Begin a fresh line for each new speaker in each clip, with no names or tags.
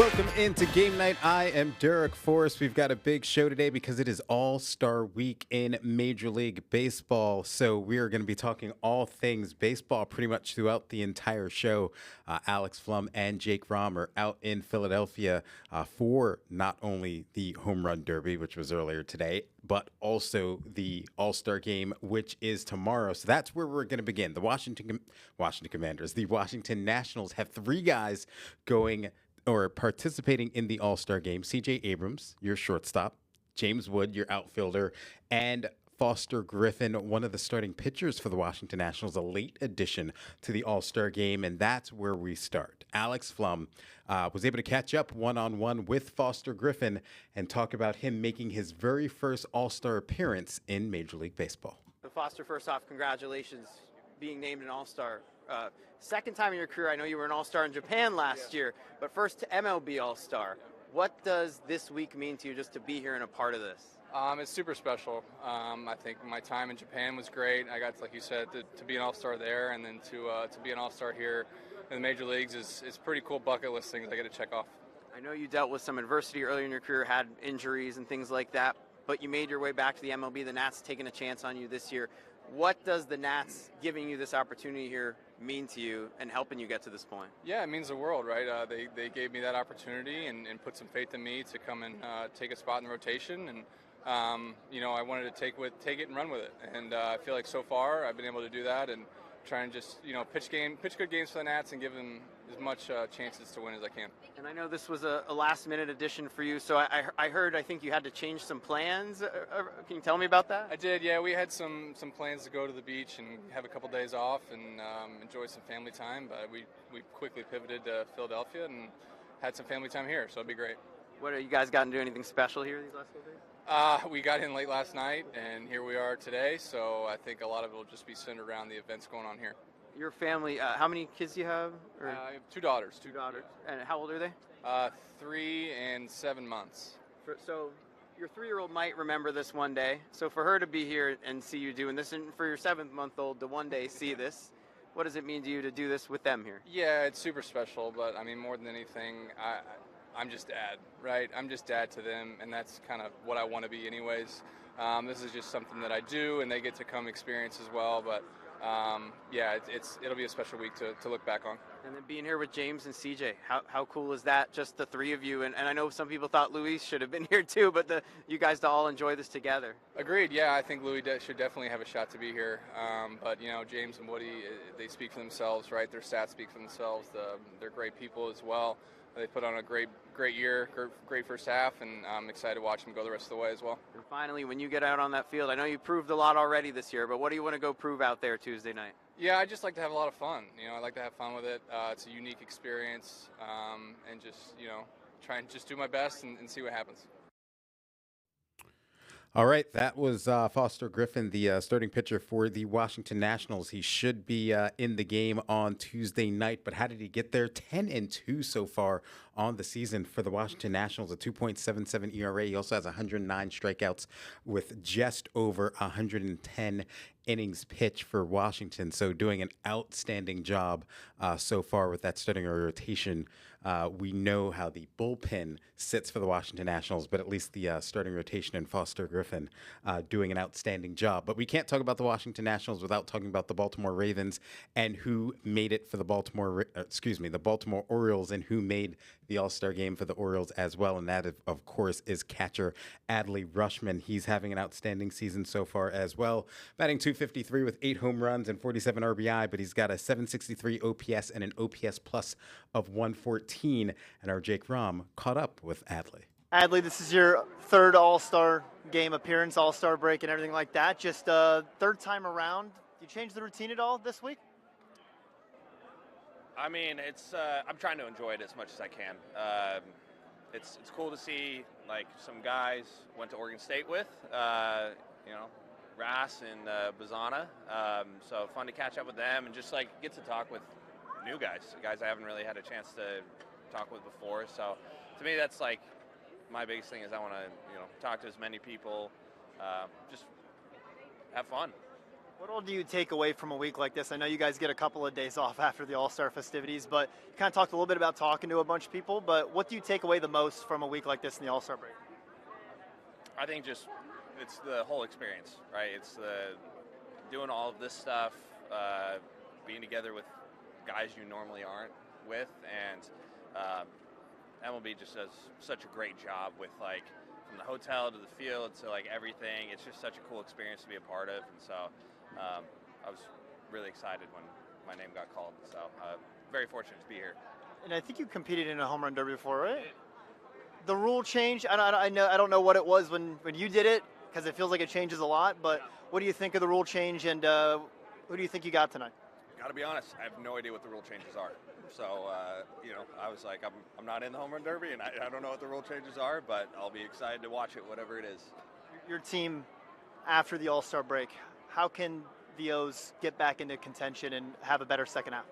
Welcome into Game Night. I am Derek Forrest. We've got a big show today because it is All-Star Week in Major League Baseball. So we are going to be talking all things baseball pretty much throughout the entire show. Alex Flum and Jake Rom are out in Philadelphia for not only the Home Run Derby, which was earlier today, but also the All-Star Game, which is tomorrow. So that's where we're going to begin. The Washington Commanders, the Washington Nationals have three guys going or participating in the All-Star Game. C.J. Abrams, your shortstop, James Wood, your outfielder, and Foster Griffin, one of the starting pitchers for the Washington Nationals, a late addition to the All-Star Game, and that's where we start. Alex Flum was able to catch up one-on-one with Foster Griffin and talk about him making his very first All-Star appearance in Major League Baseball.
Foster, first off, congratulations being named an All-Star. Second time in your career. I know you were an All-Star in Japan last year, but first to MLB All-Star. What does this week mean to you just to be here and a part of this?
It's super special. I think my time in Japan was great. I got, like you said, to be an All-Star there, and then to be an All-Star here in the major leagues is pretty cool bucket list things I get to check off.
I know you dealt with some adversity earlier in your career, had injuries and things like that, but you made your way back to the MLB. The Nats taking a chance on you this year. What does the Nats giving you this opportunity here mean to you and helping you get to this point?
Yeah, it means the world, right? They gave me that opportunity and put some faith in me to come and take a spot in the rotation. And, I wanted to take it and run with it. And I feel like so far I've been able to do that and try and just, pitch good games for the Nats and give them as much chances to win as I can.
And I know this was a last-minute addition for you, so I think you had to change some plans. Can you tell me about that?
I did, yeah. We had some plans to go to the beach and have a couple days off and enjoy some family time, but we quickly pivoted to Philadelphia and had some family time here, so it'll be great.
What, you guys gotten to do anything special here these last couple days?
We got in late last night, and here we are today, so I think a lot of it will just be centered around the events going on here.
Your family, how many kids do you have?
I have two daughters.
Two daughters. And how old are they?
3 and 7 months.
So your 3-year-old might remember this one day. So for her to be here and see you doing this, and for your 7-month-old to one day see this, what does it mean to you to do this with them here?
Yeah, it's super special, but I mean, more than anything, I'm just dad, right? I'm just dad to them, and that's kind of what I want to be anyways. This is just something that I do, and they get to come experience as well, but it'll be a special week to look back on.
And then being here with James and CJ, how cool is that? Just the three of you, and I know some people thought Luis should have been here too, but you guys to all enjoy this together.
Agreed. Yeah, I think Louis should definitely have a shot to be here. But James and Woody, they speak for themselves, right? Their stats speak for themselves. They're great people as well. They put on a great year, great first half, and I'm excited to watch them go the rest of the way as well.
And finally, when you get out on that field, I know you proved a lot already this year, but what do you want to go prove out there Tuesday night?
Yeah, I just like to have a lot of fun. I like to have fun with it. It's a unique experience, and just, try and just do my best and see what happens.
All right, that was Foster Griffin, the starting pitcher for the Washington Nationals. He should be in the game on Tuesday night, but how did he get there? 10-2 so far on the season for the Washington Nationals, a 2.77 ERA. He also has 109 strikeouts with just over 110 innings pitched for Washington. So doing an outstanding job so far with that starting rotation. We know how the bullpen sits for the Washington Nationals, but at least the starting rotation and Foster Griffin doing an outstanding job. But we can't talk about the Washington Nationals without talking about the Baltimore Ravens and who made it for the Baltimore Orioles and who made the All-Star game for the Orioles as well. And that, of course, is catcher Adley Rutschman. He's having an outstanding season so far as well. Batting .253 with 8 home runs and 47 RBI, but he's got a .763 OPS and an OPS plus of 114. And our Jake Rom caught up with Adley.
Adley, this is your third All-Star game appearance, All-Star break and everything like that. Just third time around. Do you change the routine at all this week?
I mean, it's I'm trying to enjoy it as much as I can. It's cool to see like some guys went to Oregon State with, Rass and Bazana. So fun to catch up with them and just like get to talk with new guys I haven't really had a chance to talk with before. So to me, that's like my biggest thing is I want to talk to as many people, just have fun.
What all do you take away from a week like this? I know you guys get a couple of days off after the All-Star festivities, but you kind of talked a little bit about talking to a bunch of people, but what do you take away the most from a week like this in the All-Star break?
I think just it's the whole experience, right? It's the doing all of this stuff, being together with guys you normally aren't with, and MLB just does such a great job with, like, from the hotel to the field to, like, everything. It's just such a cool experience to be a part of, and so I was really excited when my name got called. So very fortunate to be here.
And I think you competed in a home run derby before, right? The rule change, I don't know what it was when you did it, because it feels like it changes a lot, but what do you think of the rule change, and who do you think you got tonight?
Got to be honest, I have no idea what the rule changes are. So, I was like, I'm not in the home run derby, and I don't know what the rule changes are, but I'll be excited to watch it, whatever it is.
Your team, after the All-Star break, how can the O's get back into contention and have a better second half?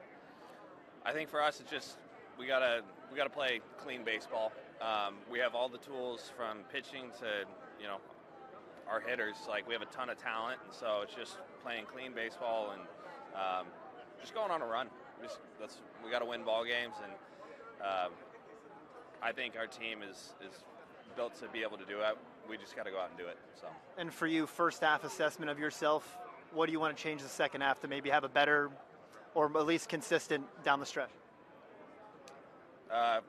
I think for us, it's just we gotta play clean baseball. We have all the tools from pitching to our hitters. Like, we have a ton of talent, and so it's just playing clean baseball and just going on a run. We got to win ball games, and I think our team is built to be able to do it. We just got to go out and do it. So. And
for you, first half assessment of yourself, what do you want to change the second half to maybe have a better, or at least consistent down the stretch?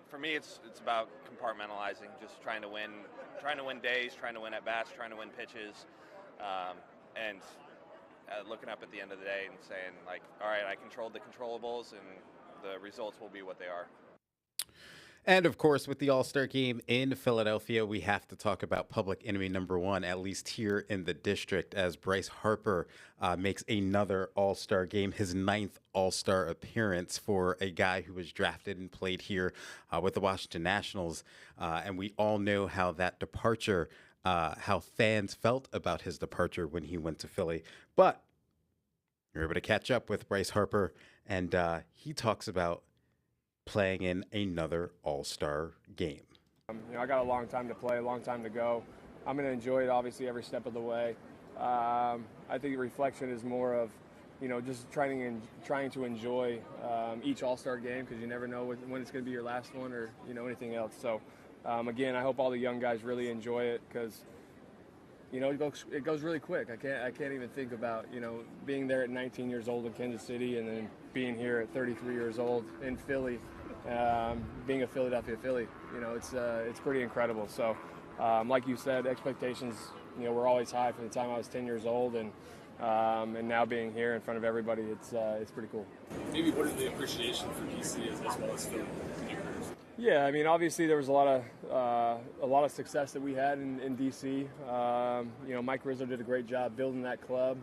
For me, it's about compartmentalizing, just trying to win days, trying to win at bats, trying to win pitches, and looking up at the end of the day and saying, like, all right, I controlled the controllables, and the results will be what they are.
And of course, with the All-Star game in Philadelphia, we have to talk about public enemy number one, at least here in the district, as Bryce Harper makes another All-Star game, his 9th All-Star appearance for a guy who was drafted and played here with the Washington Nationals. And we all know how that departure, how fans felt about his departure when he went to Philly. But you're able to catch up with Bryce Harper, and he talks about playing in another All-Star game.
I got a long time to play, a long time to go. I'm going to enjoy it, obviously, every step of the way. I think the reflection is more of, just trying to enjoy each All-Star game, because you never know when it's going to be your last one or, anything else. So, again, I hope all the young guys really enjoy it, because, it goes really quick. I can't even think about, being there at 19 years old in Kansas City, and then being here at 33 years old in Philly, being a Philadelphia Philly. It's pretty incredible. So, like you said, expectations, were always high from the time I was 10 years old, and now being here in front of everybody, it's pretty cool.
Maybe what is the appreciation for DC as well as Philly?
Yeah, I mean, obviously there was a lot of success that we had in DC. Mike Rizzo did a great job building that club,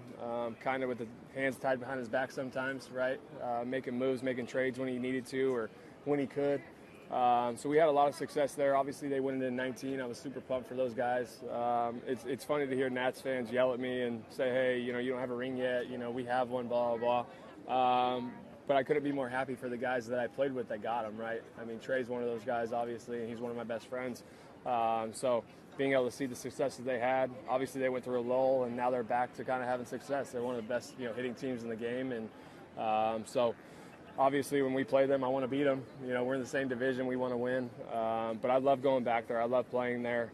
kind of with the hands tied behind his back sometimes, right? Making moves, making trades when he needed to or when he could. So we had a lot of success there. Obviously they went into 19. I was super pumped for those guys. It's funny to hear Nats fans yell at me and say, hey, you don't have a ring yet. We have one, blah, blah, blah. But I couldn't be more happy for the guys that I played with that got them, right? I mean, Trey's one of those guys, obviously, and he's one of my best friends. So being able to see the success that they had, obviously they went through a lull, and now they're back to kind of having success. They're one of the best, hitting teams in the game. And so obviously when we play them, I want to beat them. We're in the same division. We want to win. But I love going back there. I love playing there.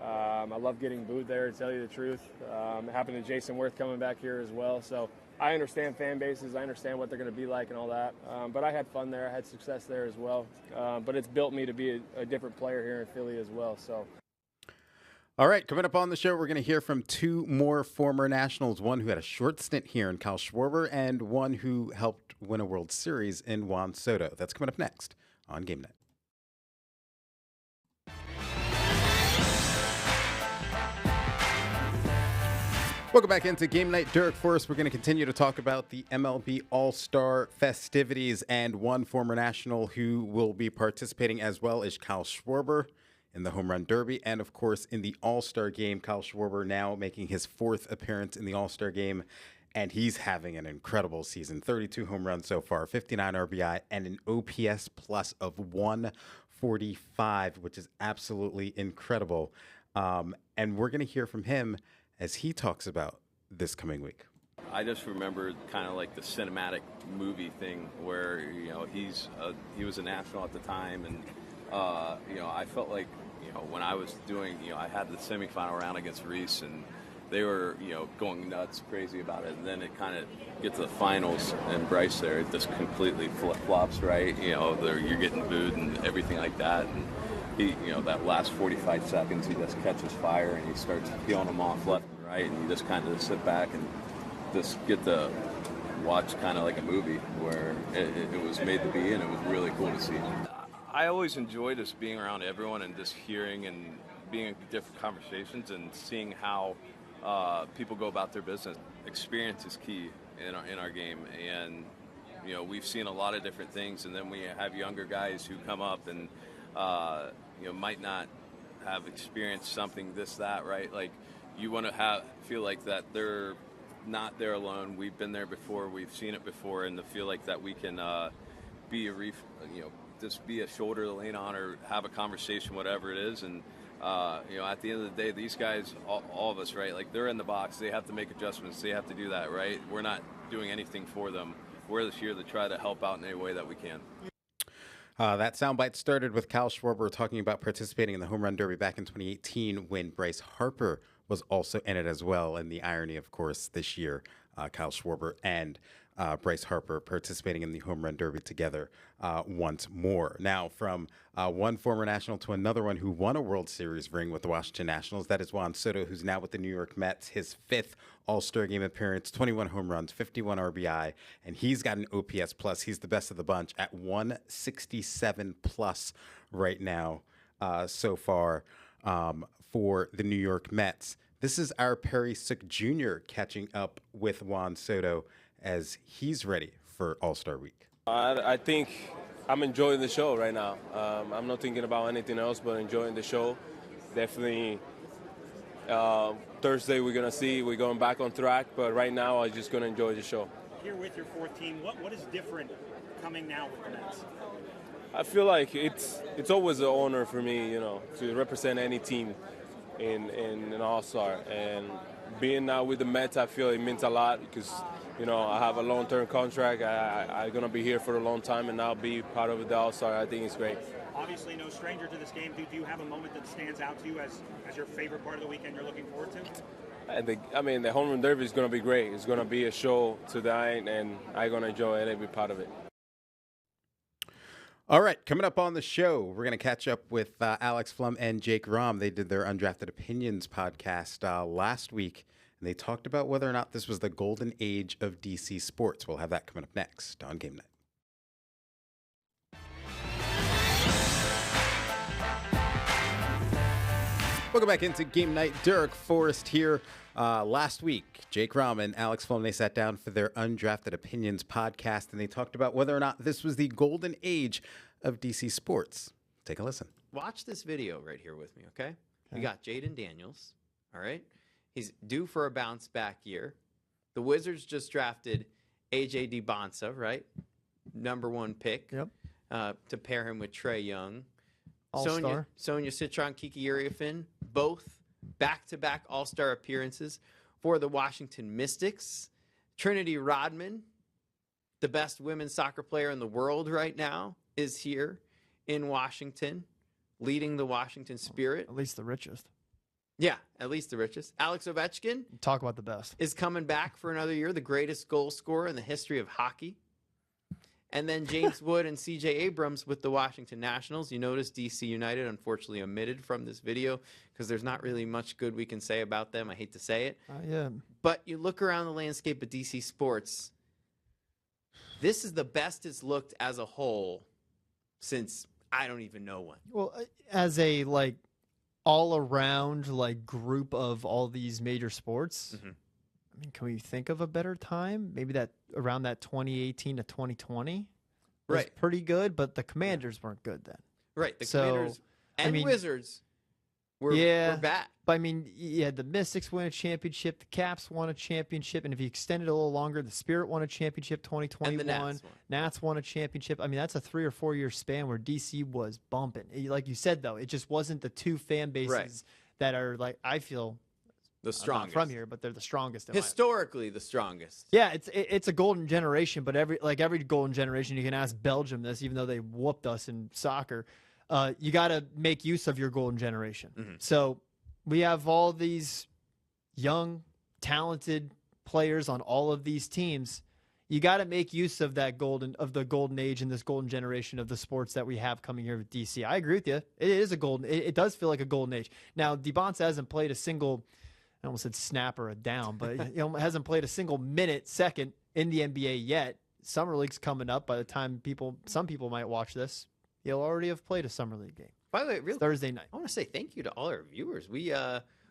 I love getting booed there, to tell you the truth. It happened to Jason Worth coming back here as well. So I understand fan bases. I understand what they're going to be like and all that. But I had fun there. I had success there as well. But it's built me to be a different player here in Philly as well. So.
All right, coming up on the show, we're going to hear from 2 more former Nationals, one who had a short stint here in Kyle Schwarber and one who helped win a World Series in Juan Soto. That's coming up next on Game Night. Welcome back into Game Night. Derek Forrest. We're going to continue to talk about the MLB All-Star festivities, and one former National who will be participating as well is Kyle Schwarber in the Home Run Derby, and of course in the All-Star game. Kyle Schwarber now making his 4th appearance in the All-Star game, and he's having an incredible season. 32 home runs so far, 59 RBI, and an OPS plus of 145, which is absolutely incredible. And we're going to hear from him as he talks about this coming week.
I just remember kind of like the cinematic movie thing where, he was a national at the time. And, I felt like, when I was doing, I had the semifinal round against Reese, and they were, going nuts, crazy about it. And then it kind of get to the finals, and Bryce there, it just completely flip-flops, right? You're getting booed and everything like that. And he, that last 45 seconds, he just catches fire and he starts peeling them off left and right. And you just kind of sit back and just get to watch kind of like a movie where it was made to be, and it was really cool to see. I always enjoy just being around everyone and just hearing and being in different conversations and seeing how people go about their business. Experience is key in our game, and we've seen a lot of different things, and then we have younger guys who come up and might not have experienced something, that, right? Like, you want to feel like that they're not there alone. We've been there before, we've seen it before, and to feel like that we can be just be a shoulder to lean on or have a conversation, whatever it is. And at the end of the day, these guys, all of us, right? Like, they're in the box. They have to make adjustments. They have to do that, right? We're not doing anything for them. We're this year to try to help out in any way that we can.
That soundbite started with Kyle Schwarber talking about participating in the Home Run Derby back in 2018 when Bryce Harper was also in it as well. And the irony, of course, this year, Kyle Schwarber and Bryce Harper participating in the Home Run Derby together once more. Now, from one former National to another one who won a World Series ring with the Washington Nationals, that is Juan Soto, who's now with the New York Mets, his 5th All-Star Game appearance, 21 home runs, 51 RBI, and he's got an OPS plus. He's the best of the bunch at 167 plus right now so far for the New York Mets. This is our Perry Sook Jr. catching up with Juan Soto as he's ready for All-Star Week.
I think I'm enjoying the show right now. I'm not thinking about anything else but enjoying the show. Definitely Thursday we're going back on track, but right now I'm just going to enjoy the show.
Here with your 4th team, what is different coming now with the Mets?
I feel like it's always an honor for me, to represent any team in an All-Star. And being now with the Mets, I feel it means a lot because, I have a long-term contract. I'm going to be here for a long time, and now be part of the All-Star, I think it's great.
Obviously no stranger to this game. Do you have a moment that stands out to you as your favorite part of the weekend you're looking forward to?
The Home Run Derby is going to be great. It's going to be a show tonight, and I'm going to enjoy it every part of it.
All right, coming up on the show, we're going to catch up with Alex Flum and Jake Rom. They did their Undrafted Opinions podcast last week, and they talked about whether or not this was the golden age of DC sports. We'll have that coming up next on Game Night. Welcome back into Game Night. Derek Forrest here. Last week, Jake Rom and Alex Flum, they sat down for their Undrafted Opinions podcast, and they talked about whether or not this was the golden age of DC sports. Take a listen.
Watch this video right here with me, okay? We got Jaden Daniels, all right? He's due for a bounce back year. The Wizards just drafted A.J. DiBonsa, right? #1 pick.
Yep.
To pair him with Trae Young.
All-star.
Sonia Citron, Kiki Uriafin, both back-to-back All-Star appearances for the Washington Mystics. Trinity Rodman, the best women's soccer player in the world right now, is here in Washington, leading the Washington Spirit.
At least the richest.
Yeah, at least the richest. Alex Ovechkin
Talk about the best.
is coming back for another year, the greatest goal scorer in the history of hockey. And then James Wood and C.J. Abrams with the Washington Nationals. You notice D.C. United, unfortunately, omitted from this video because there's not really much good we can say about them. I hate to say it.
Yeah.
But you look around the landscape of D.C. sports, this is the best it's looked as a whole since I don't even know when.
Well, as a, all-around, group of all these major sports, I mean, can we think of a better time? Maybe that around that 2018 to 2020 was pretty good, but the Commanders weren't good then.
Right, the Commanders and Wizards were bad.
But I mean, you had the Mystics win a championship, the Caps won a championship, and if you extend it a little longer, the Spirit won a championship 2021.
And the
Nats won a championship. I mean, that's a 3 or 4 year span where DC was bumping. Like you said, though, it just wasn't the two fan bases that are I feel
The
I'm not
strongest.
from here, but they're the strongest.
Historically, the strongest.
Yeah, it's a golden generation, but every golden generation, you can ask Belgium this, even though they whooped us in soccer. You got to make use of your golden generation.
Mm-hmm.
So we have all these young, talented players on all of these teams. You got to make use of the golden age and this golden generation of the sports that we have coming here with DC. I agree with you. It is a golden. It does feel like a golden age. Now, DeBonce hasn't played a single. I almost said snap or a down, but hasn't played a single second in the NBA yet. Summer League's coming up. By the time some people might watch this, he'll already have played a Summer League game.
By the way, really,
Thursday night.
I want to say thank you to all our viewers. We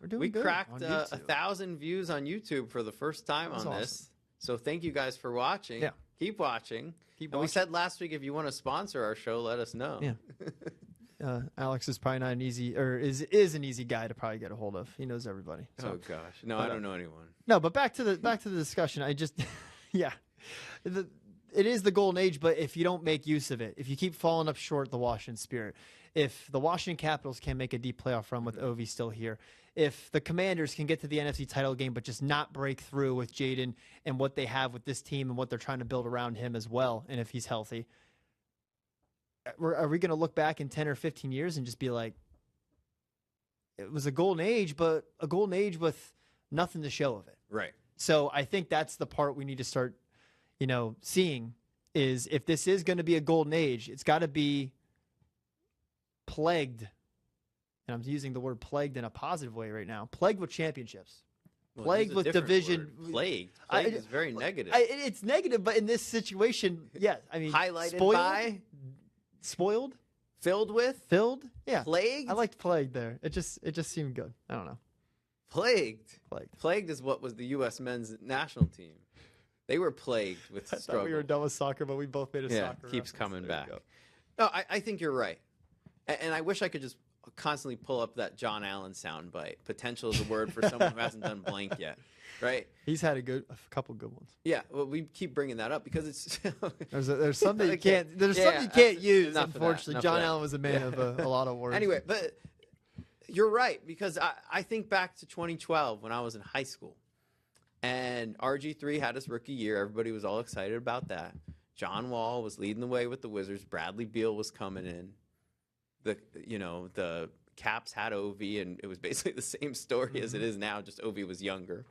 doing good
cracked
on YouTube.
1,000 views on YouTube for the first time on
awesome.
this. So thank you guys for watching.
Yeah.
Keep watching.
Keep
We
watching.
said last week if you want to sponsor our show, let us know.
Yeah. Alex is probably not an easy, or is an easy guy to probably get a hold of. He knows everybody. So.
Oh gosh, no, I don't know anyone.
No, but back to the discussion. I just, yeah, it is the golden age. But if you don't make use of it, if you keep falling up short, the Washington Spirit, if the Washington Capitals can make a deep playoff run with Ovi still here, if the Commanders can get to the NFC title game but just not break through with Jaden and what they have with this team and what they're trying to build around him as well, and if he's healthy, are we going to look back in 10 or 15 years and just be like, it was a golden age, but a golden age with nothing to show of it?
Right.
So I think that's the part we need to start, seeing is if this is going to be a golden age, it's got to be plagued. And I'm using the word plagued in a positive way right now. Plagued with championships. Plagued with division.
Plagued. Plagued is very negative.
It's negative, but in this situation, yeah. I mean,
Highlighted
spoiled,
filled,
yeah.
Plagued.
I liked plagued there. It just seemed good. I don't know.
Plagued is what was the U.S. men's national team. They were plagued with
I
struggle.
thought we were done with soccer, but we both made a soccer.
Keeps
reference.
coming
There
back.
you go.
No, I think you're right, and I wish I could just constantly pull up that John Allen soundbite. Potential is a word for someone who hasn't done blank yet, right?
He's had a couple good ones.
Yeah, well, we keep bringing that up because it's
there's some that you can't. There's some you can't use. Unfortunately, John Allen was a man of a lot of words.
Anyway, but you're right because I think back to 2012 when I was in high school, and RG3 had his rookie year. Everybody was all excited about that. John Wall was leading the way with the Wizards. Bradley Beal was coming in. The Caps had Ovi, and it was basically the same story as it is now, just Ovi was younger.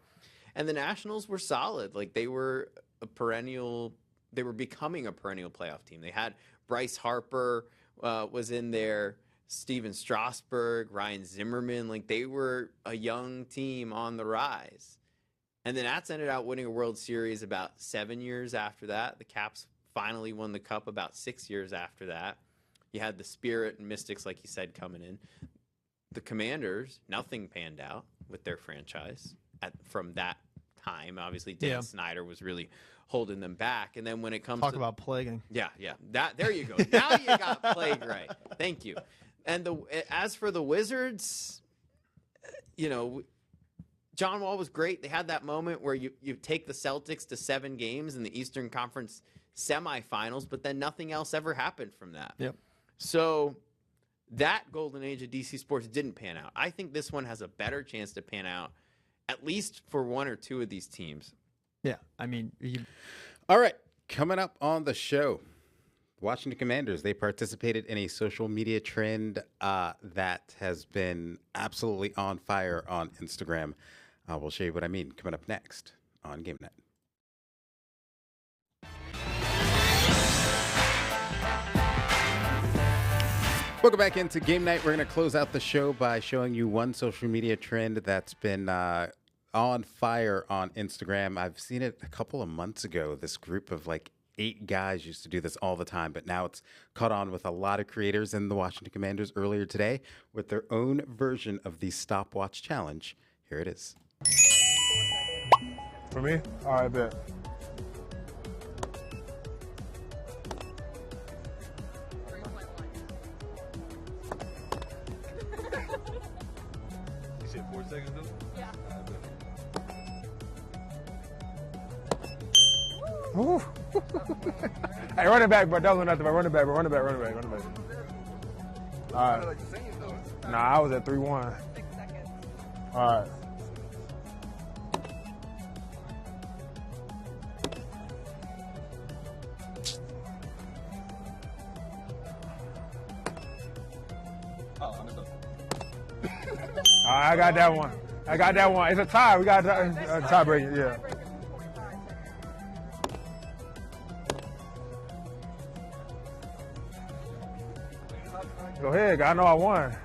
And the Nationals were solid. Like, they were becoming a perennial playoff team. They had Bryce Harper was in there, Steven Strasburg, Ryan Zimmerman. Like, they were a young team on the rise. And the Nats ended out winning a World Series about 7 years after that. The Caps finally won the Cup about 6 years after that. You had the Spirit and Mystics, like you said, coming in. The Commanders, nothing panned out with their franchise from that time. Obviously, Dan Snyder was really holding them back. And then when it comes
Talk about plaguing.
Yeah. There you go. Now you got plague right. Thank you. And as for the Wizards, John Wall was great. They had that moment where you take the Celtics to 7 games in the Eastern Conference semifinals, but then nothing else ever happened from that.
Yep.
So that golden age of DC sports didn't pan out. I think this one has a better chance to pan out, at least for one or two of these teams.
Yeah, I mean,
all right, coming up on the show, Washington Commanders, they participated in a social media trend that has been absolutely on fire on Instagram. We'll show you what I mean coming up next on Game Night. Welcome back into Game Night. We're going to close out the show by showing you one social media trend that's been on fire on Instagram. I've seen it a couple of months ago. This group of 8 guys used to do this all the time, but now it's caught on with a lot of creators in the Washington Commanders earlier today with their own version of the stopwatch challenge. Here it is.
For me? All right, bet.
You said 4 seconds though? Yeah.
Woo. Hey, run it back, bro. Don't do nothing, bro. Run it back, bro. Run it back. All right. Nah, I was at 3-1. 6 seconds. All right. I got that one. I got that one. It's a tie. We got a tiebreaker. Yeah. Go ahead. I know I won.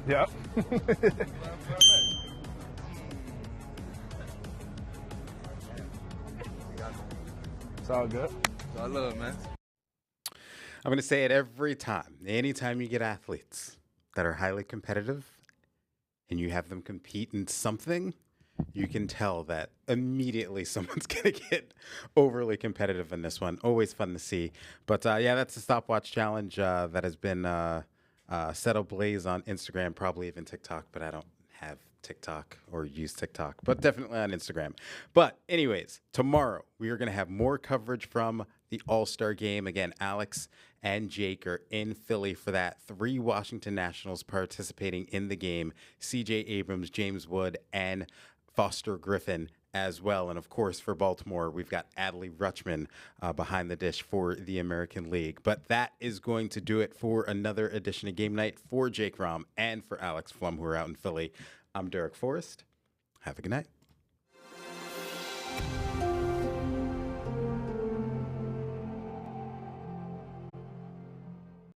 Yep. It's all good.
I love it, man.
I'm going to say it every time. Anytime you get athletes that are highly competitive and you have them compete in something, you can tell that immediately someone's going to get overly competitive in this one. Always fun to see. But yeah, that's the stopwatch challenge that has been set ablaze on Instagram, probably even TikTok, but I don't have TikTok or use TikTok, but definitely on Instagram. But anyways, tomorrow we are going to have more coverage from the All-Star game. Again, Alex and Jake are in Philly for that. 3 Washington Nationals participating in the game. C.J. Abrams, James Wood, and Foster Griffin as well. And of course, for Baltimore, we've got Adley Rutschman behind the dish for the American League. But that is going to do it for another edition of Game Night for Jake Rom and for Alex Flum, who are out in Philly. I'm Derek Forrest. Have a good night.